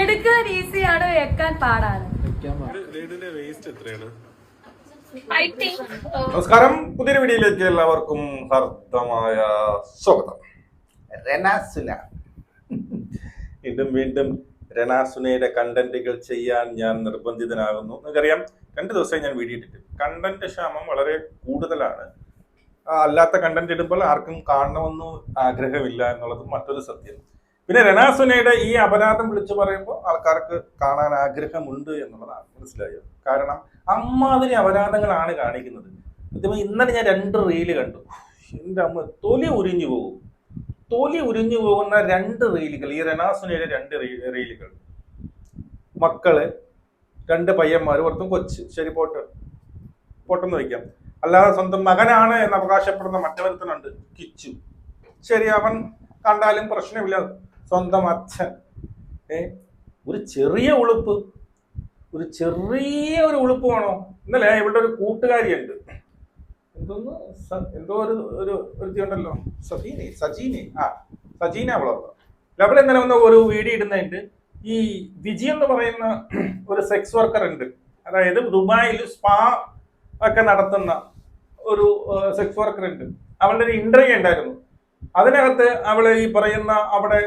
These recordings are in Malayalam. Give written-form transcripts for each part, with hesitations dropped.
എടുക്കാൻ ഈസിയാണ്, വെക്കാൻ പാടാണ്. നമസ്കാരം, പുതിയൊരു വീഡിയോയിലേക്ക് എല്ലാവർക്കും ഹർദ്ദമായ സ്വാഗതം. റെനാസുന വീണ്ടും റെനാസുനയുടെ കണ്ടന്റുകൾ ചെയ്യാൻ ഞാൻ നിർബന്ധിതനാകുന്നു. നിങ്ങൾക്കറിയാം, 2 ദിവസമായി ഞാൻ വീഡിയോ ഇട്ടിട്ട് കണ്ടന്റ് ക്ഷാമം വളരെ കൂടുതലാണ്. അല്ലാത്ത കണ്ടന്റ് ഇടുമ്പോൾ ആർക്കും കാണണമെന്ന് ആഗ്രഹമില്ല എന്നുള്ളത് മറ്റൊരു സത്യം. പിന്നെ റെനാസുനയുടെ ഈ അപരാധം വിളിച്ചു പറയുമ്പോൾ ആൾക്കാർക്ക് കാണാൻ ആഗ്രഹമുണ്ട് എന്നുള്ളതാണ്. മനസ്സിലായോ? കാരണം അമ്മാതിരി അപരാധങ്ങളാണ് കാണിക്കുന്നത്. ഇന്നലെ ഞാൻ 2 റീല് കണ്ടു. എൻ്റെ അമ്മ, തൊലി ഉരിഞ്ഞു പോകുന്ന 2 റീലുകൾ. ഈ റെനാസുനയുടെ 2 റീലുകൾ. മക്കള്, 2 പയ്യന്മാർ, പുറത്തും കൊച്ച്. ശരി, പോട്ടെന്ന് വയ്ക്കാം. അല്ലാതെ സ്വന്തം മകനാണ് എന്ന് അവകാശപ്പെടുന്ന മറ്റൊരുത്തനുണ്ട്, കിച്ചു. ശരി, അവൻ കണ്ടാലും പ്രശ്നമില്ല. സ്വന്തം അച്ഛൻ. ഒരു ചെറിയ ഉളുപ്പ് വേണോ? ഇന്നലെ ഇവിടെ ഒരു കൂട്ടുകാരിയുണ്ട്, എന്തോ ഒരു ഉണ്ടല്ലോ, സജീന അവളോട്. അവൾ ഇന്നലെ വന്ന ഒരു വീഡിയോ ഇടുന്നുണ്ട്. ഈ വിജി എന്ന് പറയുന്ന ഒരു സെക്സ് വർക്കർ ഉണ്ട്. അതായത് ദുബായിൽ സ്പാ ഒക്കെ നടത്തുന്ന ഒരു സെക്സ് വർക്കർ ഉണ്ട്. അവളുടെ ഒരു ഇന്റർവ്യൂ ഉണ്ടായിരുന്നു. അതിനകത്ത് അവള് ഈ പറയുന്ന അവിടെ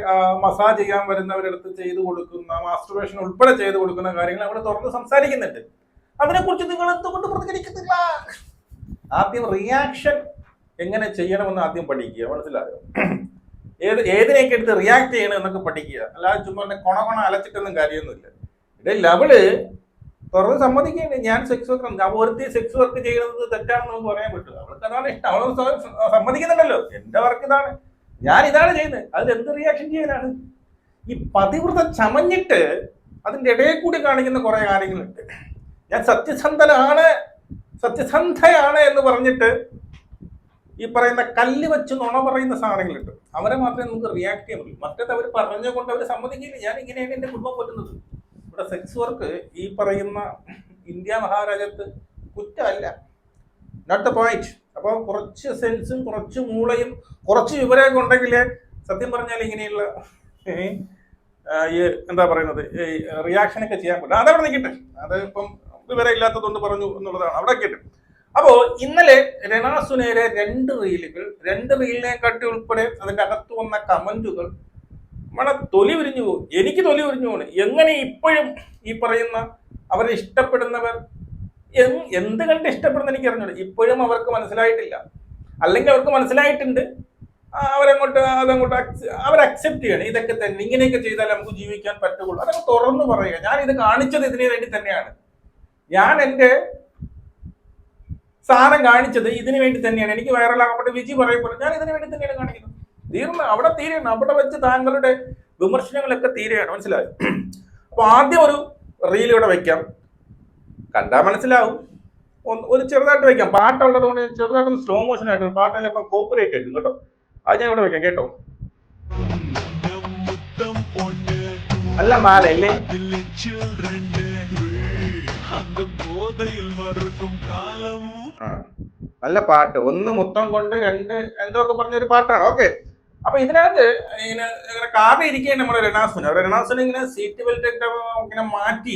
മസാജ് ചെയ്യാൻ വരുന്നവരടുത്ത് ചെയ്തു കൊടുക്കുന്ന, മാസ്റ്റർബേഷൻ ഉൾപ്പെടെ ചെയ്തു കൊടുക്കുന്ന കാര്യങ്ങൾ അവിടെ തുറന്ന് സംസാരിക്കുന്നുണ്ട്. അതിനെക്കുറിച്ച് നിങ്ങൾ എന്തുകൊണ്ട് പ്രതികരിക്കുന്നില്ല? ആദ്യം റിയാക്ഷൻ എങ്ങനെ ചെയ്യണമെന്ന് ആദ്യം പഠിക്കുക. മനസ്സിലായോ? ഏതിനെയൊക്കെ എടുത്ത് റിയാക്ട് ചെയ്യണം എന്നൊക്കെ പഠിക്കുക. അല്ലാതെ ചുമ്മാ കൊണ അലച്ചിട്ടൊന്നും കാര്യമൊന്നുമില്ല. ഇടയിൽ അവള് തുറന്ന് സമ്മതിക്കുകയാണ്, ഞാൻ സെക്സ് വർക്ക്, ഒരുത്തി സെക്സ് വർക്ക് ചെയ്യുന്നത് തെറ്റാണെന്ന് നമുക്ക് പറയാൻ പറ്റും. അവൾക്ക് അതാണ് ഇഷ്ടം. അവൾ സമ്മതിക്കുന്നുണ്ടല്ലോ, എന്റെ വർക്ക് ഇതാണ്, ഞാൻ ഇതാണ് ചെയ്യുന്നത്. അതിൽ എന്ത് റിയാക്ഷൻ ചെയ്യാനാണ്? ഈ പതിവ്രത ചമഞ്ഞിട്ട് അതിന്റെ ഇടയിൽ കൂടി കാണിക്കുന്ന കുറെ കാര്യങ്ങളുണ്ട്. ഞാൻ സത്യസന്ധയാണ് എന്ന് പറഞ്ഞിട്ട് ഈ പറയുന്ന കല്ല് വെച്ച് നുണ പറയുന്ന സാധനങ്ങളുണ്ട്. അവരെ മാത്രമേ നമുക്ക് റിയാക്ട് ചെയ്യാൻ പറ്റൂ. മറ്റേത് അവർ പറഞ്ഞുകൊണ്ട് അവർ സമ്മതിക്കില്ല. ഞാൻ ഇങ്ങനെയാണ് എന്റെ കുടുംബം കൊല്ലുന്നത്. ഇവിടെ സെക്സ് വർക്ക് ഈ പറയുന്ന ഇന്ത്യ മഹാരാജ്യത്ത് കുറ്റമല്ല. Not the point. അപ്പോൾ കുറച്ച് സെൻസും കുറച്ച് മൂളയും കുറച്ച് വിവരമൊക്കെ ഉണ്ടെങ്കിൽ സത്യം പറഞ്ഞാൽ ഇങ്ങനെയുള്ള ഈ എന്താ പറയുന്നത്, ഈ റിയാക്ഷനൊക്കെ ചെയ്യാൻ പറ്റും. അതവിടെ നിൽക്കട്ടെ. അത് ഇപ്പം വിവരം ഇല്ലാത്തതുകൊണ്ട് പറഞ്ഞു എന്നുള്ളതാണ്. അവിടെ കിട്ടും. അപ്പോ ഇന്നലെ റെനാസുനയുടെ 2 റീലുകൾ, 2 റീലിനെ കാട്ടി ഉൾപ്പെടെ അതിന്റെ അകത്ത് വന്ന കമന്റുകൾ നമ്മളെ തൊലി ഉരിഞ്ഞു പോകും. എനിക്ക് തൊലി ഉരിഞ്ഞു പോകണം. എങ്ങനെ ഇപ്പോഴും ഈ പറയുന്ന അവരെ ഇഷ്ടപ്പെടുന്നവർ എന്ത് കണ്ട് ഇഷ്ടപ്പെടുന്ന എനിക്ക് അറിഞ്ഞൂടെ. ഇപ്പോഴും അവർക്ക് മനസ്സിലായിട്ടില്ല. അല്ലെങ്കിൽ അവർക്ക് മനസ്സിലായിട്ടുണ്ട്, അതങ്ങോട്ട് അവർ അക്സെപ്റ്റ് ചെയ്യണം. ഇതൊക്കെ തന്നെ, ഇങ്ങനെയൊക്കെ ചെയ്താൽ നമുക്ക് ജീവിക്കാൻ പറ്റുള്ളൂ. അതൊക്കെ തുറന്നു പറയുക. ഞാൻ ഇത് കാണിച്ചത് ഇതിനു വേണ്ടി തന്നെയാണ്. ഞാൻ എൻ്റെ സാധനം കാണിച്ചത് ഇതിനു വേണ്ടി തന്നെയാണ്. എനിക്ക് വൈറലാകപ്പെട്ട വിജി പറയപ്പെടും, ഞാൻ ഇതിനു വേണ്ടി തന്നെയാണ് കാണിക്കുന്നത്. അവിടെ തീരെയാണ്. അവിടെ വെച്ച് താങ്കളുടെ വിമർശനങ്ങളൊക്കെ തീരെയാണ്. മനസ്സിലായോ? അപ്പൊ ആദ്യം ഒരു റീൽ ഇവിടെ വെക്കാം, കണ്ടാൽ മനസ്സിലാവും. ഒരു ചെറുതായിട്ട് വെക്കാം. പാട്ടുള്ളത് കൊണ്ട് ചെറുതായിട്ടൊന്ന് സ്ലോ മോഷൻ ആയിട്ട്, പാട്ട് ചിലപ്പോൾ കോപ്പറേറ്റ് ആയിട്ടും കേട്ടോ. അത് ഞാൻ ഇവിടെ വെക്കാം കേട്ടോ. അല്ല മാലല്ലേ, നല്ല പാട്ട്. 1 മുത്തം കൊണ്ട് 2 എന്തൊക്കെ പറഞ്ഞൊരു പാട്ടാണ്. ഓക്കെ. അപ്പൊ ഇതിനകത്ത് ഇങ്ങനെ കാറിൽ ഇരിക്കുകയാണ് നമ്മുടെ റെനാസുന ഇങ്ങനെ സീറ്റ് ബെൽറ്റ് ഒക്കെ ഇങ്ങനെ മാറ്റി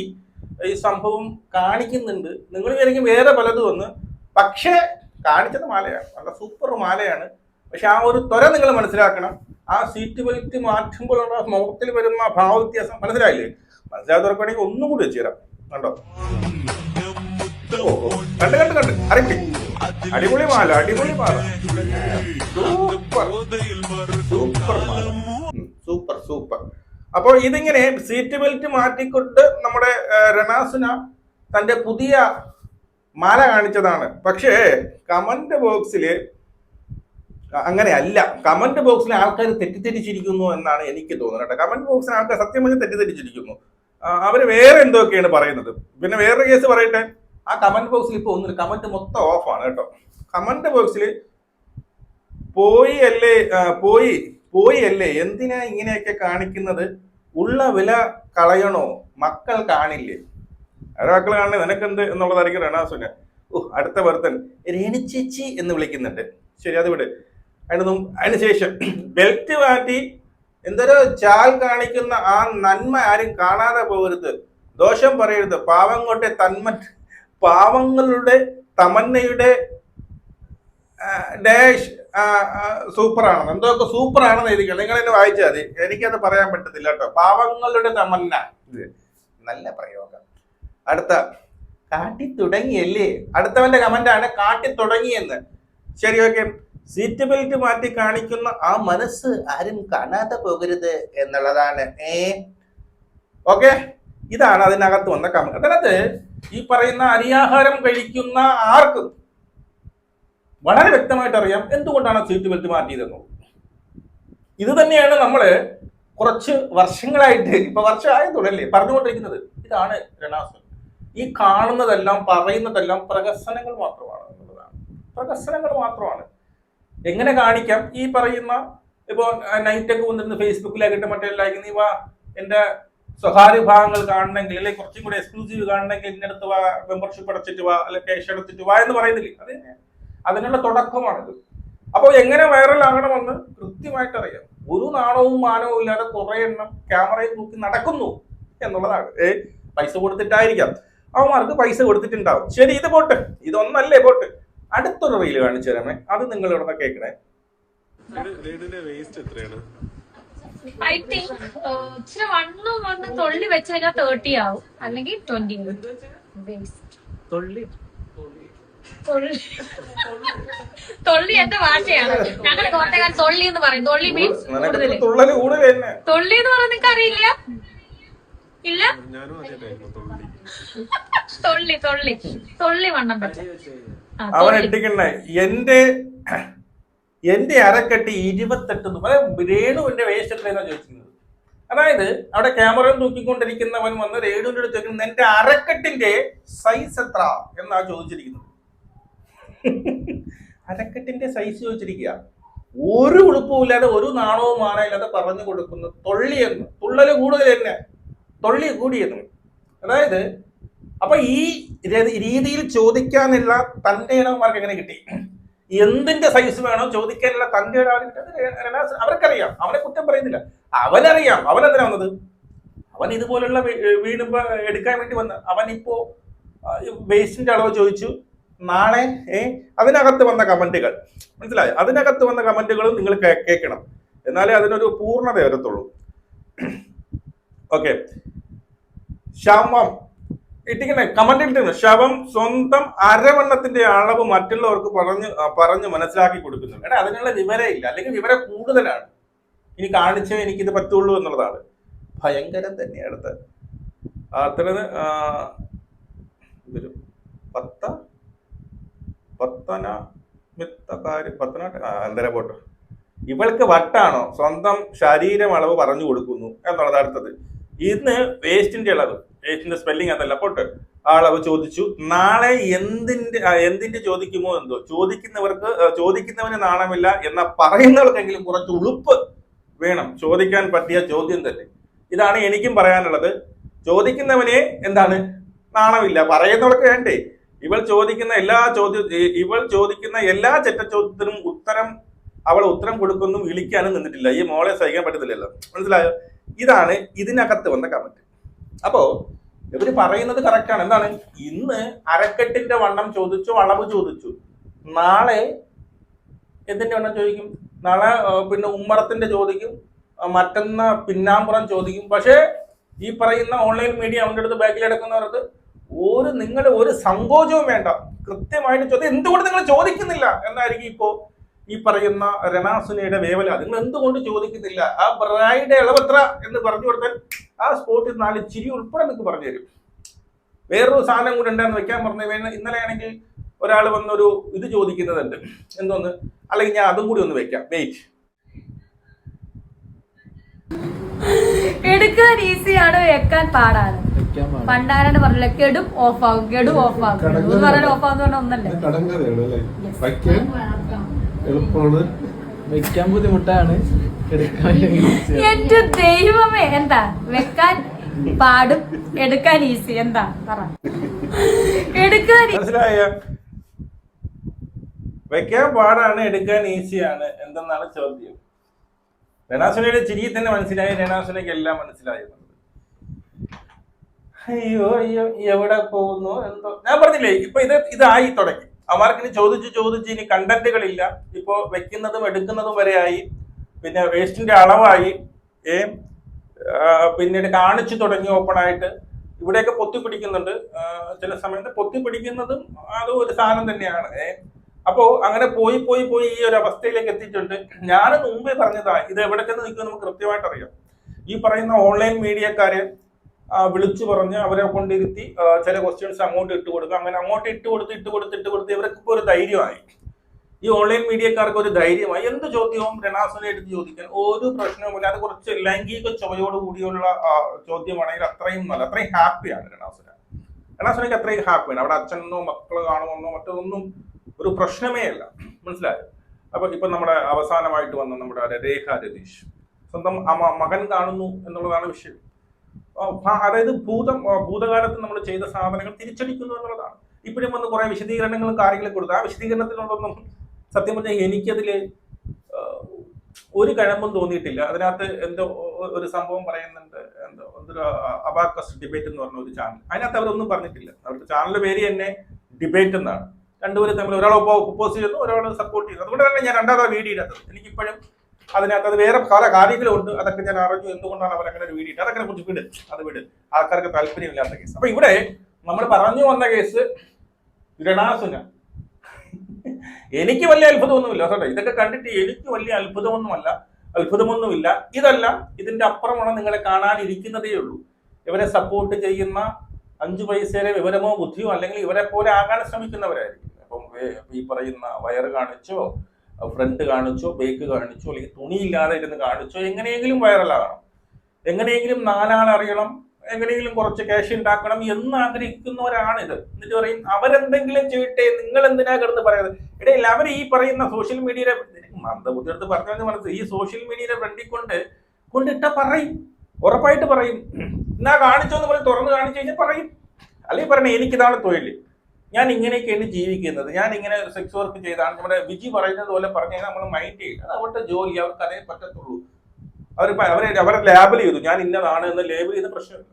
ഈ സംഭവം കാണിക്കുന്നുണ്ട്. നിങ്ങൾ വിചാരിക്കും വേറെ പലതും വന്ന്, പക്ഷേ കാണിച്ചത് മാലയാണ്. നല്ല സൂപ്പർ മാലയാണ്. പക്ഷെ ആ ഒരു ത്വര നിങ്ങൾ മനസ്സിലാക്കണം. ആ സീറ്റ് ബെൽറ്റ് മാറ്റുമ്പോഴുള്ള മുഖത്തിൽ വരുന്ന ഭാവവ്യത്യാസം മനസ്സിലായില്ലേ? മനസ്സിലാത്തവർക്ക് വേണമെങ്കിൽ ഒന്നും കൂടി വെച്ച് തരാം. കണ്ടോ? കണ്ട് അറിയില്ലേ? അടിപൊളി മാല. സൂപ്പർ. അപ്പൊ ഇതിങ്ങനെ സീറ്റ് ബെൽറ്റ് മാറ്റിക്കൊണ്ട് നമ്മുടെ റെനാസുന തന്റെ പുതിയ മാല കാണിച്ചതാണ്. പക്ഷേ കമന്റ് ബോക്സില് അങ്ങനെയല്ല. കമന്റ് ബോക്സിൽ ആൾക്കാർ തെറ്റിദ്ധരിച്ചിരിക്കുന്നു എന്നാണ് എനിക്ക് തോന്നുന്നത്. കമന്റ് ബോക്സിൽ ആൾക്കാർ സത്യം പറഞ്ഞ് തെറ്റിദ്ധരിച്ചിരിക്കുന്നു. അവര് വേറെ എന്തൊക്കെയാണ് പറയുന്നത്. പിന്നെ വേറൊരു കേസ് പറയട്ടെ. ആ കമന്റ് ബോക്സിൽ ഇപ്പൊ ഒന്നും കമന്റ് മൊത്തം ഓഫാണ് കേട്ടോ. കമന്റ് ബോക്സിൽ പോയി അല്ലേ, എന്തിനാ ഇങ്ങനെയൊക്കെ കാണിക്കുന്നത്, ഉള്ള വില കളയണോ, മക്കൾ കാണില്ലേ, മക്കൾ കാണണേ നിനക്കെന്ത് എന്നുള്ളതായിരിക്കും റെനാസുന. അടുത്ത ബർത്തൻ രേണിച്ചേച്ചി എന്ന് വിളിക്കുന്നുണ്ട്. ശരി, അത് വിട്. അതിനുശേഷം ബെൽറ്റ് മാറ്റി എന്തൊരു ചാൽ കാണിക്കുന്ന ആ നന്മ ആരും കാണാതെ പോകരുത്, ദോഷം പറയരുത്. പാവങ്ങളുടെ തമന്നയുടെ ഡാഷ് സൂപ്പറാണെന്ന്, എന്തൊക്കെ സൂപ്പറാണെന്ന് എഴുതിക്കണം. നിങ്ങൾ എന്നെ വായിച്ചാൽ മതി, എനിക്കത് പറയാൻ പറ്റത്തില്ല കേട്ടോ. പാവങ്ങളുടെ തമന്ന, ഇത് നല്ല പ്രയോഗം. അടുത്ത കാട്ടി തുടങ്ങിയല്ലേ, അടുത്തവന്റെ കമന്റാണ് കാട്ടി തുടങ്ങിയെന്ന്. ശരി, ഓക്കെ. സീറ്റ് ബെൽറ്റ് മാറ്റി കാണിക്കുന്ന ആ മനസ്സ് ആരും കാണാതെ പോകരുത് എന്നുള്ളതാണ്. ഓക്കെ, ഇതാണ് അതിനകത്ത് വന്ന കമന്റ്. അതിനകത്ത് ഈ പറയുന്ന അരിയാഹാരം കഴിക്കുന്ന ആർക്കും വളരെ വ്യക്തമായിട്ട് അറിയാം എന്തുകൊണ്ടാണ് സീറ്റ് ബെൽറ്റ് മാറ്റിയതെന്നുള്ളത്. ഇത് തന്നെയാണ് നമ്മള് കുറച്ച് വർഷങ്ങളായിട്ട്, ഇപ്പൊ വർഷമായതുകൊണ്ടല്ലേ പറഞ്ഞുകൊണ്ടിരിക്കുന്നത്. ഇതാണ് രണാസ്. ഈ കാണുന്നതെല്ലാം പറയുന്നതെല്ലാം പ്രഹസനങ്ങൾ മാത്രമാണ് എന്നുള്ളതാണ്. പ്രഹസനങ്ങൾ മാത്രമാണ്. എങ്ങനെ കാണിക്കാം? ഈ പറയുന്ന ഇപ്പോ നൈറ്റൊക്കെ വന്നിരുന്ന് ഫേസ്ബുക്കിലാക്കിയിട്ട് മറ്റേ ലൈക്ക് വാ എന്റെ സ്വകാര്യ ഭാഗങ്ങൾ കാണണമെങ്കിൽ, അല്ലെങ്കിൽ കുറച്ചും കൂടി എക്സ്ക്ലൂസീവ് കാണണമെങ്കിൽ ഇന്ന അടുത്ത് വാ, മെമ്പർഷിപ്പ് അടച്ചിട്ട് വാ, അല്ലെങ്കിൽ ക്യാഷ് അടച്ചിട്ട് വാ എന്ന് പറയുന്നില്ലേ, അത് അതിനുള്ള തുടക്കമാണിത്. അപ്പോൾ എങ്ങനെ വൈറലാകണമെന്ന് കൃത്യമായിട്ട് അറിയാം. ഒരു നാണവും മാനവും ഇല്ലാതെ കുറെ എണ്ണം ക്യാമറയിൽ നോക്കി നടക്കുന്നു എന്നുള്ളതാണ്. പൈസ കൊടുത്തിട്ടായിരിക്കാം, അവന്മാർക്ക് പൈസ കൊടുത്തിട്ടുണ്ടാവും. ശരി, ഇത് പോട്ട്, ഇതൊന്നല്ലേ പോട്ട്. അടുത്തൊരു റീല് കാണിച്ചു തരാമേ, അത് നിങ്ങൾ ഇവിടെ കേൾക്കണേ. ഇച്ചിരി വണ്ണം വന്ന് തൊള്ളി വെച്ച് കഴിഞ്ഞാൽ 30 ആവും, അല്ലെങ്കിൽ 20 തൊള്ളി എന്റെ ഭാഷയാണ്. ഞങ്ങളുടെ കോട്ടയക്കാർ തൊള്ളി എന്ന് പറയും. തൊള്ളി മീൻസ് തൊള്ളി എന്ന് പറഞ്ഞ നിങ്ങൾക്ക് അറിയില്ല? ഇല്ല, തൊള്ളി തൊള്ളി തൊള്ളി വണ്ണം പറ്റും. അവൻ ഇട്ടിക്കണ്ടേ എന്റെ അരക്കെട്ടി 28. രേണുവിന്റെ വേസ്റ്റ് എത്രയെന്നാ ചോദിക്കുന്നത്. അതായത് അവിടെ ക്യാമറ തൂക്കിക്കൊണ്ടിരിക്കുന്നവൻ വന്ന് രേണുവിന്റെ അടുത്ത് ചോദിക്കുന്നത് എന്റെ അരക്കെട്ടിന്റെ സൈസ് എത്ര എന്നാ ചോദിച്ചിരിക്കുന്നത്. അരക്കെട്ടിന്റെ സൈസ് ചോദിച്ചിരിക്കുക. ഒരു ഉളുപ്പുമില്ലാതെ, ഒരു നാണവും മാനമില്ലാതെ പറഞ്ഞു കൊടുക്കുന്നു തൊള്ളിയെന്ന്. തുള്ളല് കൂടുതൽ തന്നെ, തൊള്ളി കൂടിയെന്ന്. അതായത് അപ്പൊ ഈ രീതിയിൽ ചോദിക്കാനുള്ള തന്റെ ഇടവന്മാർക്ക് എങ്ങനെ കിട്ടി? എന്തിന്റെ സൈസ് വേണോ ചോദിക്കാനുള്ള തന്റെ അവർക്കറിയാം. അവനെ കുറ്റം പറയുന്നില്ല, അവനറിയാം. അവൻ എന്തിനാ വന്നത്? അവൻ ഇതുപോലുള്ള വീടുമ്പോ എടുക്കാൻ വേണ്ടി വന്ന അവൻ ഇപ്പോ വേസ്റ്റിന്റെ അളവ് ചോദിച്ചു. നാളെ അതിനകത്ത് വന്ന കമന്റുകൾ മനസ്സിലായോ? അതിനകത്ത് വന്ന കമന്റുകളും നിങ്ങൾ കേൾക്കണം, എന്നാലേ അതിനൊരു പൂർണ്ണത വരത്തുള്ളൂ. ഓക്കെ, ശവം ഇട്ടിങ്ങനെ കമന്റ് ഇട്ടിരുന്നു. ശവം സ്വന്തം അരവണ്ണത്തിന്റെ അളവ് മറ്റുള്ളവർക്ക് പറഞ്ഞു മനസ്സിലാക്കി കൊടുക്കുന്നു. എടാ, അതിനുള്ള വിവരം ഇല്ല, അല്ലെങ്കിൽ വിവരം കൂടുതലാണ്. ഇനി കാണിച്ചേ എനിക്കിത് പറ്റുള്ളൂ എന്നുള്ളതാണ്. ഭയങ്കരം തന്നെയാണ്. അടുത്ത അത്ര എന്തര പോട്ടോ. ഇവൾക്ക് വട്ടാണോ? സ്വന്തം ശരീരം അളവ് പറഞ്ഞു കൊടുക്കുന്നു എന്നുള്ളത് അടുത്തത്. ഇന്ന് വേസ്റ്റിന്റെ അളവ്, വേസ്റ്റിന്റെ സ്പെല്ലിംഗ് അതല്ല പോട്ട്, ആ അളവ് ചോദിച്ചു. നാളെ എന്തിന്റെ ചോദിക്കുമോ എന്തോ. ചോദിക്കുന്നവന് നാണമില്ല എന്ന പറയുന്നവർക്കെങ്കിലും കുറച്ച് ഉളുപ്പ് വേണം. ചോദിക്കാൻ പറ്റിയ ചോദ്യം തന്നെ. ഇതാണ് എനിക്കും പറയാനുള്ളത്. ചോദിക്കുന്നവനെ എന്താണ് നാണമില്ല, പറയുന്നവർക്ക് വേണ്ടേ? ഇവൾ ചോദിക്കുന്ന എല്ലാ ചെറ്റച്ചോദ്യത്തിനും അവൾ ഉത്തരം കൊടുക്കൊന്നും വിളിക്കാനും നിന്നിട്ടില്ല. ഈ മോളെ സഹിക്കാൻ പറ്റത്തില്ലല്ലോ, മനസ്സിലായോ? ഇതാണ് ഇതിനകത്ത് വന്ന കമന്റ്. അപ്പോ ഇവര് പറയുന്നത് കറക്റ്റാണ്. എന്താണ്? ഇന്ന് അരക്കെട്ടിന്റെ വണ്ണം ചോദിച്ചു, അളവ് ചോദിച്ചു. നാളെ എന്തിന്റെ വണ്ണം ചോദിക്കും? നാളെ പിന്നെ ഉമ്മറത്തിന്റെ ചോദിക്കും, മറ്റന്ന പിന്നാമ്പുറം ചോദിക്കും. പക്ഷേ ഈ പറയുന്ന ഓൺലൈൻ മീഡിയ അവന്റെ അടുത്ത് ബാക്കിൽ എടുക്കുന്നവർക്ക് നിങ്ങൾ ഒരു സങ്കോചവും വേണ്ട, കൃത്യമായിട്ട് ചോദ്യം. എന്തുകൊണ്ട് നിങ്ങൾ ചോദിക്കുന്നില്ല എന്നായിരിക്കും ഇപ്പോ ഈ പറയുന്ന രണാസുനയുടെ വേവല. നിങ്ങൾ എന്തുകൊണ്ട് ചോദിക്കുന്നില്ല? ആ ബ്രൈഡ് ഇളവത്ര എന്ന് പറഞ്ഞു കൊടുത്താൽ ആ സ്പോട്ടിൽ 4 ചിരി ഉൾപ്പെടെ നിങ്ങൾക്ക് പറഞ്ഞു തരും. വേറൊരു സാധനം കൂടെ ഉണ്ടാന്ന് വെക്കാൻ പറഞ്ഞു. ഇന്നലെ ആണെങ്കിൽ ഒരാൾ വന്നൊരു ഇത് ചോദിക്കുന്നതുണ്ട്, എന്തോന്ന്, അല്ലെങ്കിൽ ഞാൻ അതും കൂടി ഒന്ന് വെക്കാം. വെയിറ്റ്. എടുക്കാൻ ഈസിയാണ്, വെക്കാൻ പാടാണ്. പണ്ടാരാണ് പറഞ്ഞില്ല, കെടും ഓഫാകും, കെടും ഓഫാകും. പറയാൻ ഓഫാന്ന് പറഞ്ഞ ഒന്നല്ലേ. വെക്കാൻ ബുദ്ധിമുട്ടാണ്, എന്റെ ദൈവമേ. എന്താ വെക്കാൻ പാടും, എടുക്കാൻ ഈസി? എന്താ പറ? എടുക്കാൻ മനസ്സിലായ? വെക്കാൻ പാടാണ്, എടുക്കാൻ ഈസിയാണ് എന്തെന്നാണ് ചോദ്യം. രണാസുനയുടെ ചിരി തന്നെ മനസ്സിലായി, രണാസുനയ്ക്ക് എല്ലാം മനസ്സിലായി. അയ്യോ അയ്യോ എവിടെ പോകുന്നു എന്തോ. ഞാൻ പറഞ്ഞില്ലേ ഇപ്പൊ ഇതായി തുടങ്ങി. അവർക്ക് ചോദിച്ച് ഇനി കണ്ടന്റുകളില്ല. ഇപ്പോ വെക്കുന്നതും എടുക്കുന്നതും വരെ ആയി. പിന്നെ വേസ്റ്റിന്റെ അളവായി. പിന്നീട് കാണിച്ചു തുടങ്ങി ഓപ്പൺ ആയിട്ട്. ഇവിടെയൊക്കെ പൊത്തിപ്പിടിക്കുന്നുണ്ട്. ചില സമയത്ത് പൊത്തിപ്പിടിക്കുന്നതും അതും ഒരു സാധനം തന്നെയാണ്. അപ്പോ അങ്ങനെ പോയി ഈ ഒരു അവസ്ഥയിലേക്ക് എത്തിയിട്ടുണ്ട്. ഞാൻ മുമ്പേ പറഞ്ഞതാ, ഇത് എവിടെ ചെന്ന് നിൽക്കും നമുക്ക് കൃത്യമായിട്ട് അറിയാം. ഈ പറയുന്ന ഓൺലൈൻ മീഡിയക്കാരെ വിളിച്ചു പറഞ്ഞ് അവരെ കൊണ്ടിരുത്തി ചില ക്വസ്റ്റ്യൻസ് അങ്ങോട്ട് ഇട്ട് കൊടുക്കുക. അങ്ങനെ അങ്ങോട്ട് ഇട്ട് കൊടുത്ത് ഇവർക്ക് ഇപ്പോൾ ഒരു ധൈര്യമായി. ഈ ഓൺലൈൻ മീഡിയക്കാർക്ക് ഒരു ധൈര്യമായി. എന്ത് ചോദ്യവും രണാസുനയായിട്ട് ചോദിക്കാൻ ഒരു പ്രശ്നവുമില്ല. അത് കുറച്ച് ലൈംഗിക ചുവയോട് കൂടിയുള്ള ചോദ്യമാണെങ്കിൽ അത്രയും നല്ല, അത്രയും ഹാപ്പിയാണ് രണാസുനയ്ക്ക് അത്രയും ഹാപ്പിയാണ്. അവിടെ അച്ഛനോ മക്കള് കാണുമെന്നോ മറ്റൊന്നും ഒരു പ്രശ്നമേ അല്ല. മനസ്സിലായോ? അപ്പൊ ഇപ്പൊ നമ്മുടെ അവസാനമായിട്ട് വന്ന നമ്മുടെ രേഖ രതീഷ് സ്വന്തം മകൻ കാണുന്നു എന്നുള്ളതാണ് വിഷയം. അതായത് ഭൂതകാലത്ത് നമ്മൾ ചെയ്ത സാധനങ്ങൾ തിരിച്ചടിക്കുന്നു എന്നുള്ളതാണ്. ഇപ്പോഴും വന്ന് കുറെ വിശദീകരണങ്ങളും കാര്യങ്ങളും കൊടുത്തു. ആ വിശദീകരണത്തിനോടൊന്നും സത്യം പറഞ്ഞാൽ എനിക്കതില് ഒരു കഴമ്പും തോന്നിയിട്ടില്ല. അതിനകത്ത് എന്തോ ഒരു സംഭവം പറയുന്നുണ്ട്, എന്തോ എന്തൊരു അബാക്കസ് ഡിബേറ്റ് എന്ന് പറഞ്ഞ ഒരു ചാനൽ, അതിനകത്ത് അവരൊന്നും പറഞ്ഞിട്ടില്ല. അവരുടെ ചാനലിന്റെ പേര് തന്നെ ഡിബേറ്റ് എന്നാണ്. രണ്ടുപേരും തമ്മിൽ ഒരാൾ ഒപ്പോസ് ചെയ്യുന്നു, ഒരാൾ സപ്പോർട്ട് ചെയ്യുന്നു. അതുകൊണ്ട് തന്നെ ഞാൻ രണ്ടാമത് വീഡിയോ ഇടാത്തത്. എനിക്കിപ്പോഴും അതിനകത്ത് അത് വേറെ പല കാര്യങ്ങളുണ്ട്. അതൊക്കെ ഞാൻ അറിഞ്ഞു എന്തുകൊണ്ടാണ് അവരങ്ങനെ ഒരു വീഡിയോ. അതൊക്കെ കുറിച്ച് വിട്, ആൾക്കാർക്ക് താല്പര്യമില്ലാത്ത കേസ്. അപ്പൊ ഇവിടെ നമ്മൾ പറഞ്ഞു വന്ന കേസ് രണാസുന. എനിക്ക് വലിയ അത്ഭുതമൊന്നുമില്ല കേട്ടോ. ഇതൊക്കെ കണ്ടിട്ട് എനിക്ക് വലിയ അത്ഭുതമൊന്നുമില്ല. ഇതല്ല, ഇതിന്റെ അപ്പുറമാണ് നിങ്ങളെ കാണാനിരിക്കുന്നതേ ഉള്ളൂ. ഇവരെ സപ്പോർട്ട് ചെയ്യുന്ന 5 പൈസയുടെ വിവരമോ ബുദ്ധിയോ അല്ലെങ്കിൽ ഇവരെ പോലെ ആകാൻ ശ്രമിക്കുന്നവരായിരിക്കും. അപ്പം ഈ പറയുന്ന വയറ് കാണിച്ചോ, ഫ്രണ്ട് കാണിച്ചോ, ബേക്ക് കാണിച്ചോ, അല്ലെങ്കിൽ തുണിയില്ലാതെ ഇരുന്ന് കാണിച്ചോ, എങ്ങനെയെങ്കിലും വൈറലാകണം, എങ്ങനെയെങ്കിലും 4 ആൾ അറിയണം, എങ്ങനെയെങ്കിലും കുറച്ച് ക്യാഷ് ഉണ്ടാക്കണം എന്ന് ആഗ്രഹിക്കുന്നവരാണിത്. എന്നിട്ട് പറയും അവരെന്തെങ്കിലും ചെയ്യട്ടെ, നിങ്ങൾ എന്തിനാ കിടന്ന് പറയുന്നത്. ഇടയിൽ അവർ ഈ പറയുന്ന സോഷ്യൽ മീഡിയയുടെ മന്ദബുദ്ധി എടുത്ത് പറഞ്ഞു മനസ്സിൽ ഈ സോഷ്യൽ മീഡിയയുടെ ഫ്രണ്ടിൽ കൊണ്ടിട്ട പറയും, ഉറപ്പായിട്ട് പറയും. എന്നാ കാണിച്ചോ എന്ന് പറഞ്ഞ് തുറന്ന് കാണിച്ചു കഴിഞ്ഞാൽ പറയും. അല്ലെങ്കിൽ പറഞ്ഞ എനിക്കിതാണ് തൊഴിൽ, ഞാൻ ഇങ്ങനെയൊക്കെയാണ് ജീവിക്കുന്നത്, ഞാൻ ഇങ്ങനെ സെക്സ് വർക്ക് ചെയ്താണ്. നമ്മുടെ വിജി പറയുന്നത് പോലെ പറഞ്ഞു കഴിഞ്ഞാൽ നമ്മൾ മൈൻഡ് ചെയ്യും. അത് അവരുടെ ജോലി, അവർക്ക് അതേ പറ്റത്തുള്ളൂ. അവരെ ലേബൽ ചെയ്തു, ഞാൻ ഇന്നതാണ് എന്ന് ലേബൽ ചെയ്ത പ്രശ്നമില്ല.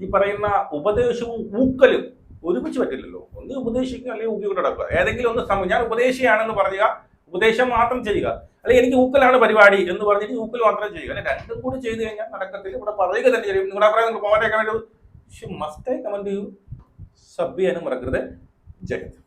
ഈ പറയുന്ന ഉപദേശവും ഊക്കലും ഒരുമിച്ച് പറ്റില്ലല്ലോ. ഒന്ന് ഉപദേശിക്കുക അല്ലെങ്കിൽ ഊക്കി നടക്കുക. ഏതെങ്കിലും ഒന്ന് ഞാൻ ഉപദേശിയാണെന്ന് പറയുക, ഉപദേശം മാത്രം ചെയ്യുക. അല്ലെങ്കിൽ എനിക്ക് ഊക്കലാണ് പരിപാടി എന്ന് പറഞ്ഞിട്ട് ഊക്കൽ മാത്രം ചെയ്യുക. അല്ലെങ്കിൽ രണ്ടും കൂടി ചെയ്ത് കഴിഞ്ഞാൽ നടക്കത്തില്ല. ഇവിടെ പറയുക തന്നെ ചെയ്യും. നിങ്ങളുടെ അഭിപ്രായം കമന്റ് കമന്റ് ചെയ്യൂ. സബ് ചെയ്യാനും മറക്കരുത്. ജയ് ഹിന്ദ്.